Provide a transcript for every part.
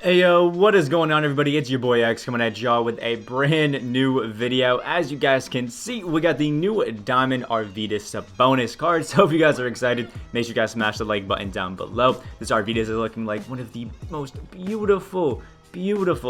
Hey yo, what is going on everybody? It's your boy X coming at y'all with a brand new video. As you guys can see, we got the new Diamond Arvydas Sabonis card. So if you guys are excited, make sure you guys smash the like button down below. This Arvydas is looking like one of the most beautiful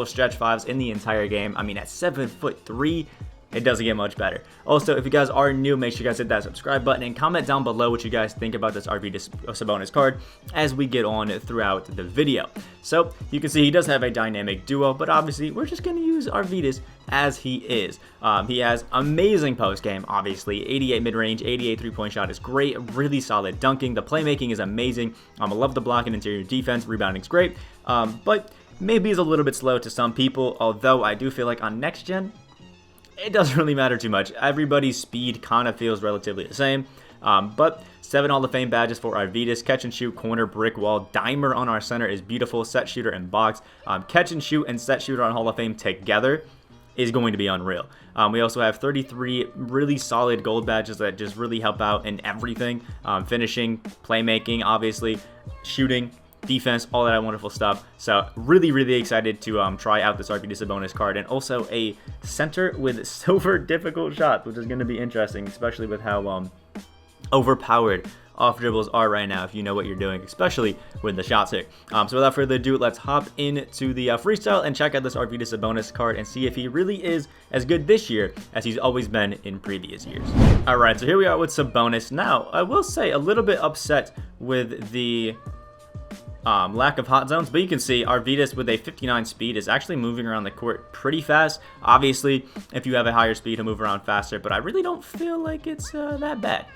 stretch fives in the entire game. I mean, at 7'3", it doesn't get much better. Also, if you guys are new, make sure you guys hit that subscribe button and comment down below what you guys think about this Arvydas Sabonis card as we get on throughout the video. So you can see he does have a dynamic duo, but obviously we're just going to use Arvydas as he is. He has amazing post game, obviously 88 mid-range, 88 3-point shot is great, really solid dunking. The playmaking is amazing. I love the block and interior defense. Rebounding is great, but maybe he's a little bit slow to some people. Although I do feel like on next gen, it doesn't really matter too much. Everybody's speed kind of feels relatively the same. But 7 Hall of Fame badges for Arvydas. Catch and shoot, corner, brick wall. Dimer on our center is beautiful. Set shooter and box. Catch and shoot and set shooter on Hall of Fame together is going to be unreal. We also have 33 really solid gold badges that just really help out in everything. Finishing, playmaking, obviously, shooting, defense, all that wonderful stuff. So really excited to try out this Arvydas Sabonis card, and also a center with silver difficult shots, which is going to be interesting, especially with how overpowered off dribbles are right now, if you know what you're doing, especially with the shots here. So without further ado, let's hop into the freestyle and check out this Arvydas Sabonis card and see if he really is as good this year as he's always been in previous years. Alright, so here we are with Sabonis. Now, I will say a little bit upset with the lack of hot zones, but you can see Arvydas with a 59 speed is actually moving around the court pretty fast. Obviously, if you have a higher speed, he'll move around faster, but I really don't feel like it's that bad.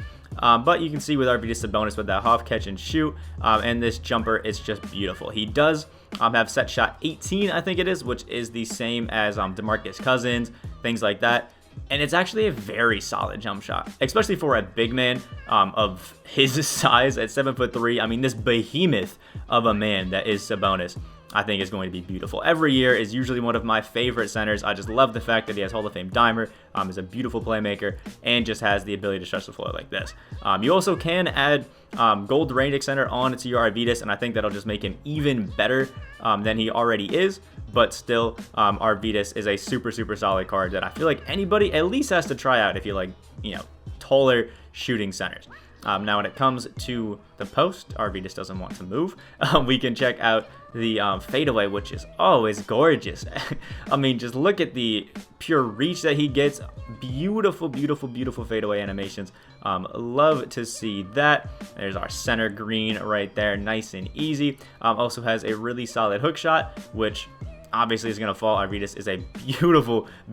But you can see with Arvydas Sabonis with that half catch and shoot, and this jumper is just beautiful. He does have set shot 18, I think it is, which is the same as DeMarcus Cousins, things like that. And it's actually a very solid jump shot, especially for a big man of his size at 7'3". I mean, this behemoth of a man that is Sabonis, I think is going to be beautiful. Every year is usually one of my favorite centers. I just love the fact that he has Hall of Fame Dimer, is a beautiful playmaker, and just has the ability to stretch the floor like this. You also can add gold durant extender on to your Arvydas, and I think that'll just make him even better than he already is. But still, Arvydas is a super solid card that I feel like anybody at least has to try out if you like, taller shooting centers. Now, when it comes to the post, Arvydas doesn't want to move. We can check out the fadeaway, which is always gorgeous. I mean, just look at the pure reach that he gets. Beautiful fadeaway animations. Love to see that. There's our center green right there, nice and easy. Also has a really solid hook shot, which obviously is going to fall. Arvydas is a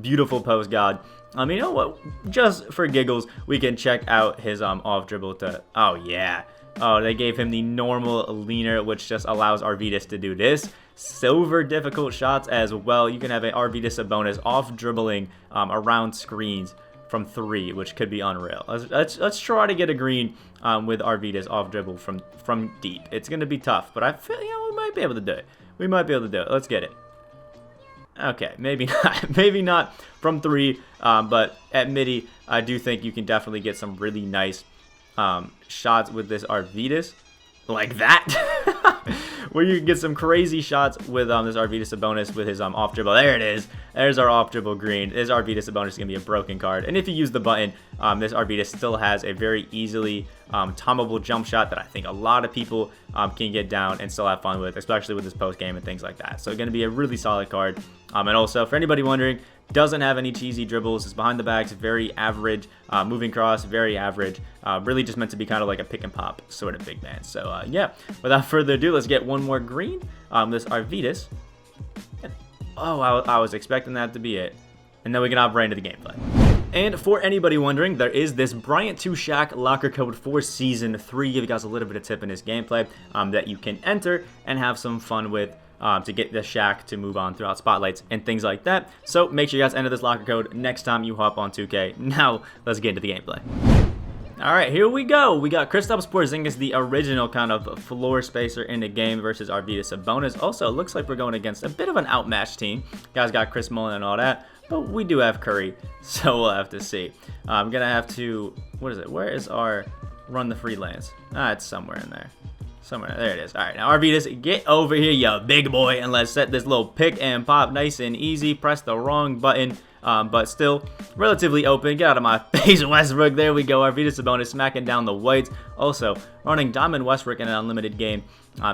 beautiful post god. You know what? Just for giggles, we can check out his off dribble to, oh yeah. Oh, they gave him the normal leaner, which just allows Arvydas to do this. Silver difficult shots as well. You can have an Arvydas Sabonis off dribbling around screens from 3, which could be unreal. Let's try to get a green with Arvydas off dribble from deep. It's going to be tough, but I feel we might be able to do it. Let's get it. Okay, maybe not from 3, but at midi, I do think you can definitely get some really nice shots with this Arvydas, like that, where you can get some crazy shots with this Arvydas Sabonis with his off dribble. There it is. There's our off dribble green. This Arvydas Sabonis is gonna be a broken card, and if you use the button, this Arvydas still has a very easily timable jump shot that I think a lot of people can get down and still have fun with, especially with this post game and things like that. So going to be a really solid card. And also, for anybody wondering, doesn't have any cheesy dribbles. It's behind the backs, very average. Moving cross, very average. Really just meant to be kind of like a pick and pop sort of big man. So yeah, without further ado, let's get one more green. This Arvydas. Oh, I was expecting that to be it. And then we can hop right into the gameplay. And for anybody wondering, there is this Bryant 2 Shaq locker code for Season 3. Give you guys a little bit of tip in his gameplay that you can enter and have some fun with to get the Shaq to move on throughout spotlights and things like that. So make sure you guys enter this locker code next time you hop on 2K. Now, let's get into the gameplay. Alright, here we go. We got Kristaps Porzingis, the original kind of floor spacer in the game, versus Arvydas Sabonis. Also, it looks like we're going against a bit of an outmatched team. Guys got Chris Mullin and all that, but we do have Curry, so we'll have to see. I'm going to have to, what is it? Where is our run the freelance? It's somewhere in there. Somewhere, there it is. All right, now Arvydas, get over here, you big boy, and let's set this little pick and pop nice and easy. Press the wrong button, but still relatively open. Get out of my face, Westbrook. There we go. Arvydas Sabonis smacking down the whites. Also, running Diamond Westbrook in an unlimited game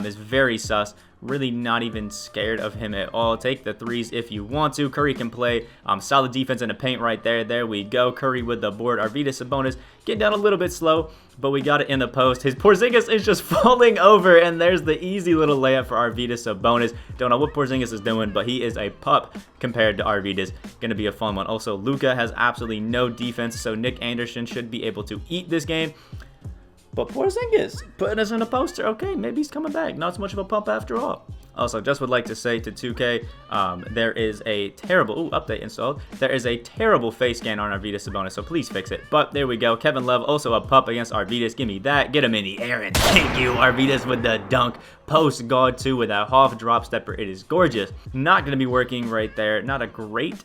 is very sus. Really not even scared of him at all. Take the threes if you want to. Curry can play solid defense in the paint right there. There we go. Curry with the board. Arvydas Sabonis getting down a little bit slow, but we got it in the post. His Porzingis is just falling over, and there's the easy little layup for Arvydas Sabonis. Don't know what Porzingis is doing, but he is a pup compared to Arvydas. Gonna be a fun one. Also, Luka has absolutely no defense, so Nick Anderson should be able to eat this game. But Porzingis putting us in a poster. Okay, maybe he's coming back. Not so much of a pump after all. Also, just would like to say to 2K, there is a terrible update installed. There is a terrible face scan on Arvydas Sabonis, so please fix it. But there we go. Kevin Love also a pup against Arvydas. Give me that. Get him in the air, and thank you, Arvydas with the dunk. Post guard 2 with that half drop stepper. It is gorgeous. Not going to be working right there. Not a great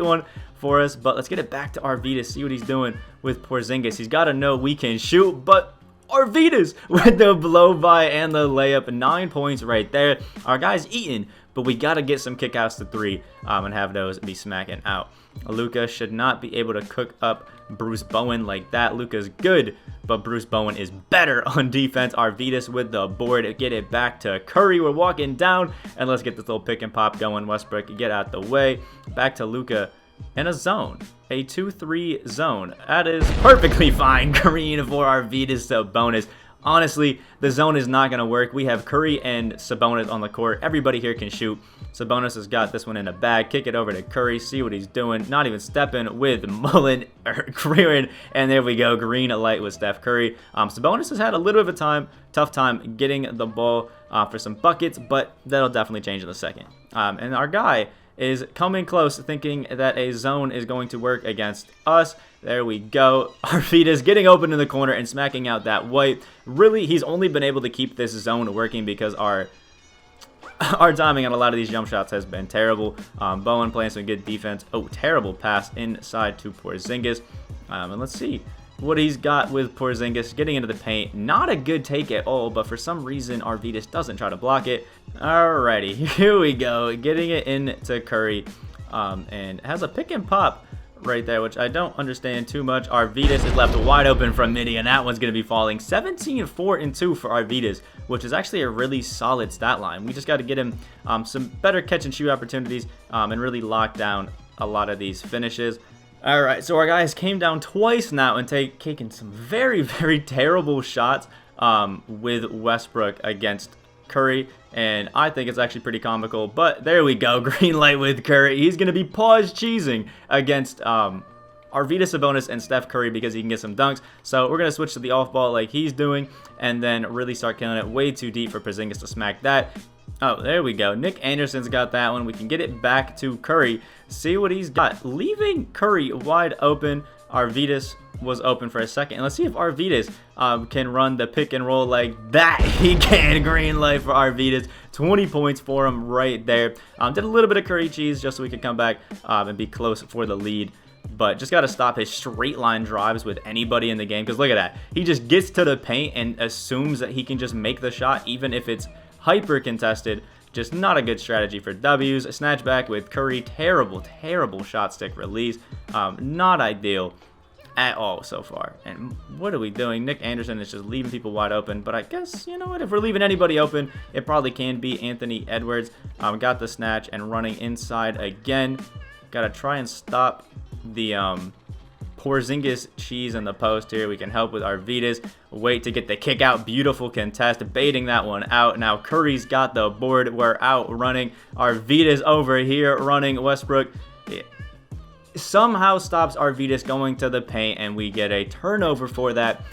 one for us, but let's get it back to Arvydas, see what he's doing with Porzingis. He's got to know we can shoot, but Arvydas with the blow by and the layup. 9 points right there. Our guy's eating, but we got to get some kickouts to 3 and have those be smacking out. Luka should not be able to cook up Bruce Bowen like that. Luka's good, but Bruce Bowen is better on defense. Arvydas with the board. Get it back to Curry. We're walking down, and let's get this little pick and pop going. Westbrook, get out the way. Back to Luka in a zone. A 2-3 zone. That is perfectly fine. Green for Arvydas Sabonis. Honestly, the zone is not going to work. We have Curry and Sabonis on the court. Everybody here can shoot. Sabonis has got this one in the bag. Kick it over to Curry. See what he's doing. Not even stepping with Mullen or Green. And there we go. Green light with Steph Curry. Sabonis has had a little bit of a tough time getting the ball for some buckets, but that'll definitely change in a second. And our guy is coming close, thinking that a zone is going to work against us. There we go. Arvydas getting open in the corner and smacking out that white. Really, he's only been able to keep this zone working because our timing on a lot of these jump shots has been terrible. Bowen playing some good defense. Oh, terrible pass inside to Porzingis. And let's see what he's got with Porzingis getting into the paint. Not a good take at all, but for some reason Arvydas doesn't try to block it. Alrighty, here we go. Getting it into Curry and has a pick and pop right there, which I don't understand too much. Arvydas is left wide open from midi, and that one's going to be falling. 17-4-2 for Arvydas, which is actually a really solid stat line. We just got to get him some better catch and shoot opportunities and really lock down a lot of these finishes. Alright, so our guys came down twice now and taken some very, very terrible shots with Westbrook against Curry, and I think it's actually pretty comical, but there we go. Green light with Curry. He's going to be pause cheesing against Arvydas Sabonis and Steph Curry because he can get some dunks. So we're going to switch to the off ball like he's doing and then really start killing it way too deep for Porzingis to smack that. Oh, there we go. Nick Anderson's got that one. We can get it back to Curry. See what he's got. Leaving Curry wide open. Arvydas was open for a second. And let's see if Arvydas can run the pick and roll like that. He can. Green light for Arvydas. 20 points for him right there. Did a little bit of Curry cheese just so we could come back and be close for the lead. But just got to stop his straight line drives with anybody in the game. Because look at that. He just gets to the paint and assumes that he can just make the shot even if it's hyper contested. Just not a good strategy for W's. A snatch back with Curry. Terrible, terrible shot stick release. Not ideal at all so far. And what are we doing? Nick Anderson is just leaving people wide open. But I guess, you know what? If we're leaving anybody open, it probably can be Anthony Edwards. Got the snatch and running inside again. Got to try and stop the Porzingis cheese in the post here. We can help with Arvydas. Wait to get the kick out. Beautiful contest. Baiting that one out. Now Curry's got the board. We're out running. Arvydas over here running. Westbrook somehow stops Arvydas going to the paint, and we get a turnover for that.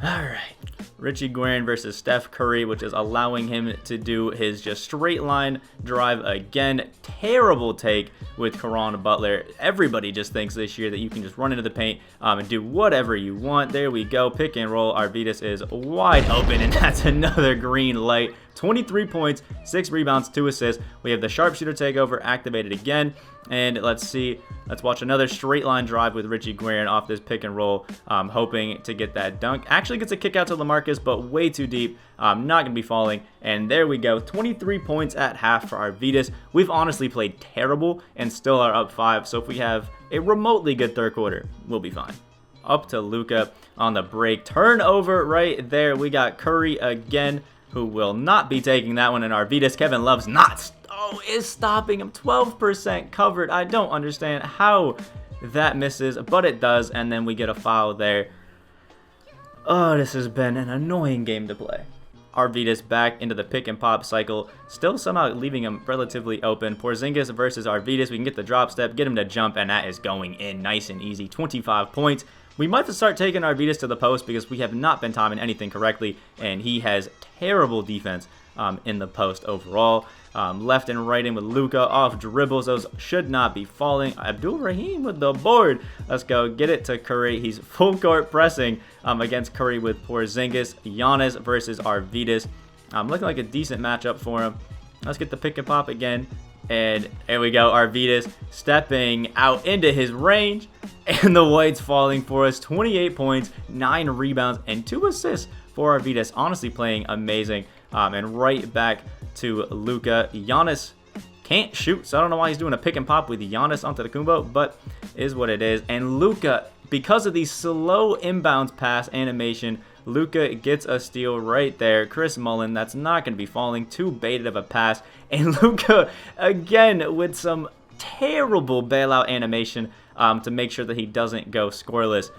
All right. Richie Guerin versus Steph Curry, which is allowing him to do his just straight line drive again. Terrible take with Caron Butler. Everybody just thinks this year that you can just run into the paint and do whatever you want. There we go. Pick and roll. Arvydas is wide open, and that's another green light 23 points, 6 rebounds, 2 assists. We have the sharpshooter takeover activated again. And let's see. Let's watch another straight line drive with Richie Guerin off this pick and roll, hoping to get that dunk. Actually gets a kick out to DeMarcus, but way too deep. Not going to be falling. And there we go. 23 points at half for Arvydas. We've honestly played terrible and still are up 5. So if we have a remotely good third quarter, we'll be fine. Up to Luka on the break. Turnover right there. We got Curry again, who will not be taking that one in Arvydas. Kevin Love's not. Oh, is stopping him. 12% covered. I don't understand how that misses, but it does. And then we get a foul there. Oh, this has been an annoying game to play. Arvydas back into the pick and pop cycle, still somehow leaving him relatively open. Porzingis versus Arvydas. We can get the drop step, get him to jump, and that is going in nice and easy. 25 points. We might have to start taking Arvydas to the post because we have not been timing anything correctly, and he has terrible defense in the post overall. Left and right in with Luka off dribbles. Those should not be falling. Abdul Rahim with the board. Let's go. Get it to Curry. He's full court pressing against Curry with Porzingis. Giannis versus Arvydas. Looking like a decent matchup for him. Let's get the pick and pop again. And there we go. Arvydas stepping out into his range. And the white's falling for us. 28 points, 9 rebounds, and 2 assists for Arvydas. Honestly playing amazing. And right back to Luka. Giannis can't shoot, so I don't know why he's doing a pick and pop with Giannis Antetokounmpo, but is what it is. And Luka, because of the slow inbounds pass animation, Luka gets a steal right there. Chris Mullin, that's not going to be falling. Too baited of a pass. And Luka, again, with some terrible bailout animation to make sure that he doesn't go scoreless.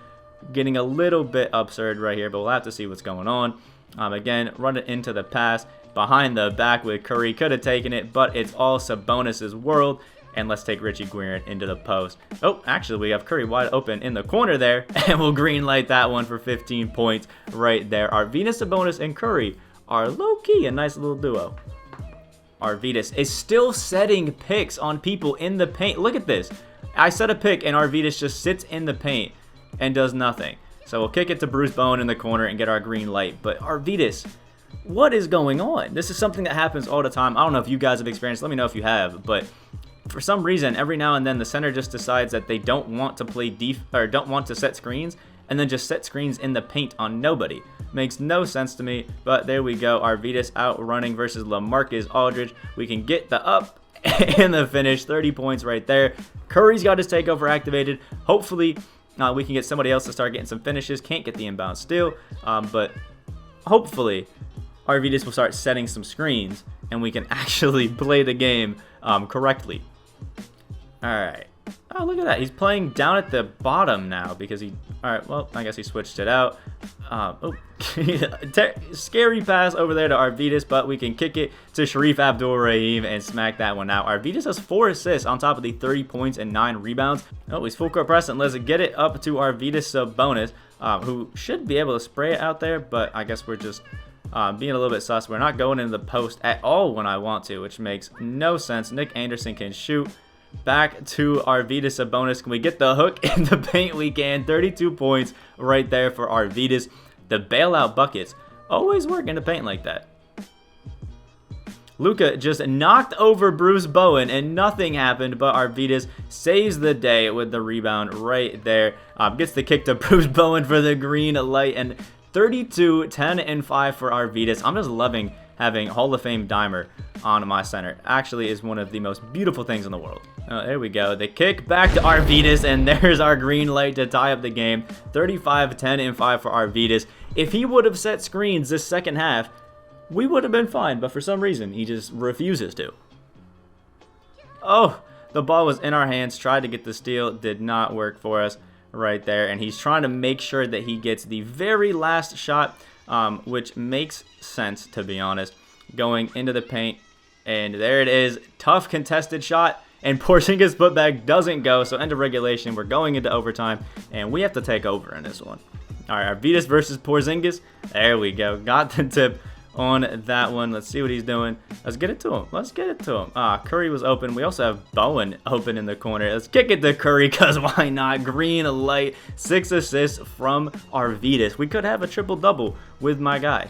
Getting a little bit absurd right here, but we'll have to see what's going on. Again, run it into the pass. Behind the back with Curry. Could have taken it, but it's all Sabonis' world. And let's take Richie Guerin into the post. Oh, actually, we have Curry wide open in the corner there. And we'll green light that one for 15 points right there. Arvydas, Sabonis, and Curry are low-key a nice little duo. Arvydas is still setting picks on people in the paint. Look at this. I set a pick, and Arvydas just sits in the paint and does nothing. So we'll kick it to Bruce Bowen in the corner and get our green light. But Arvydas, what is going on? This is something that happens all the time. I don't know if you guys have experienced. Let me know if you have. But for some reason, every now and then, the center just decides that they don't want to play or don't want to set screens, and then just set screens in the paint on nobody. Makes no sense to me. But there we go. Arvydas out running versus LaMarcus Aldridge. We can get the up and the finish. 30 points right there. Curry's got his takeover activated. Hopefully, we can get somebody else to start getting some finishes. Can't get the inbound still, but hopefully Arvydas will start setting some screens and we can actually play the game correctly. All right. Oh, look at that. He's playing down at the bottom now because he... All right, well, I guess he switched it out. Scary pass over there to Arvydas, but we can kick it to Shareef Abdul-Rahim and smack that one out. Arvydas has 4 assists on top of the 30 points and 9 rebounds. Oh, he's full court pressing. Let's get it up to Arvydas Sabonis, who should be able to spray it out there, but I guess we're just being a little bit sus. We're not going into the post at all when I want to, which makes no sense. Nick Anderson can shoot. Back to Arvydas Sabonis. Can we get the hook in the paint? We can. 32 points right there for Arvydas. The bailout buckets always work in the paint like that. Luka just knocked over Bruce Bowen and nothing happened, but Arvydas saves the day with the rebound right there. Gets the kick to Bruce Bowen for the green light, and 32, 10, and 5 for Arvydas. I'm just loving having Hall of Fame Dimer on my center. Actually is one of the most beautiful things in the world. Oh, there we go. The kick back to Arvydas, and there's our green light to tie up the game. 35, 10, and 5 for Arvydas. If he would have set screens this second half, we would have been fine, but for some reason, he just refuses to. Oh, the ball was in our hands. Tried to get the steal. Did not work for us right there, and he's trying to make sure that he gets the very last shot, which makes sense, to be honest. Going into the paint, and there it is. Tough contested shot, and Porzingis' putback doesn't go, so end of regulation. We're going into overtime, and we have to take over in this one. All right, Arvydas versus Porzingis. There we go. Got the tip on that one. Let's see what he's doing. Let's get it to him. Let's get it to him. Curry was open. We also have Bowen open in the corner. Let's kick it to Curry, because why not? Green light. 6 assists from Arvydas. We could have a triple-double with my guy.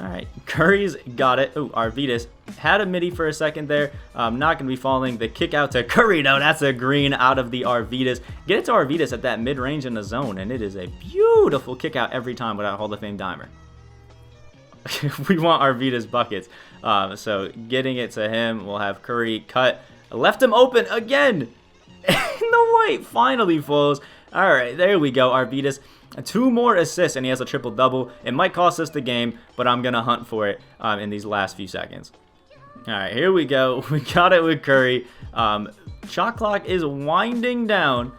All right, Curry's got it. Oh, Arvydas had a midi for a second there. Not going to be falling. The kick out to Curry. No, that's a green out of the Arvydas. Get it to Arvydas at that mid-range in the zone, and it is a beautiful kick out every time without Hall of Fame dimer. We want Arvydas buckets. So getting it to him, we'll have Curry cut. Left him open again. And the white finally falls. All right, there we go, Arvydas. 2 more assists, and he has a triple-double. It might cost us the game, but I'm going to hunt for it in these last few seconds. All right, here we go. We got it with Curry. Shot clock is winding down.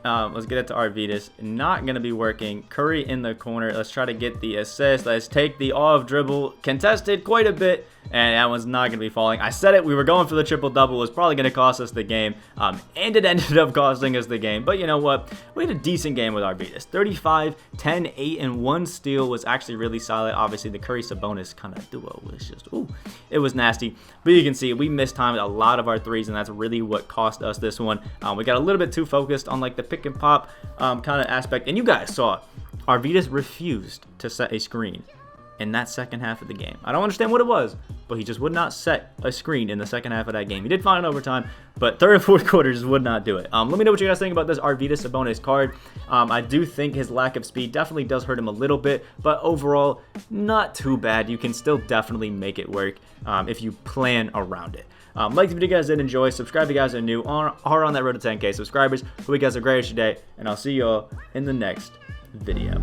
Let's get it to Arvydas. Not going to be working. Curry in the corner. Let's try to get the assist. Let's take the off dribble. Contested quite a bit, and that one's not going to be falling. I said it. We were going for the triple-double. It was probably going to cost us the game, and it ended up costing us the game. But you know what? We had a decent game with Arvydas. 35, 10, 8, and 1 steal was actually really solid. Obviously, the Curry-Sabonis kind of duo was just, ooh, it was nasty. But you can see we mistimed a lot of our threes, and that's really what cost us this one. We got a little bit too focused on like the pick and pop kind of aspect, and you guys saw Arvydas refused to set a screen in that second half of the game. I don't understand what it was, but he just would not set a screen in the second half of that game. He did fine in overtime, but third and fourth quarters would not do it. Let me know what you guys think about this Arvydas Sabonis card. I do think his lack of speed definitely does hurt him a little bit, but overall, not too bad. You can still definitely make it work if you plan around it. Like the video, guys did enjoy. Subscribe if you guys are new or are on that road to 10K subscribers. Hope you guys have a great day, and I'll see you all in the next video.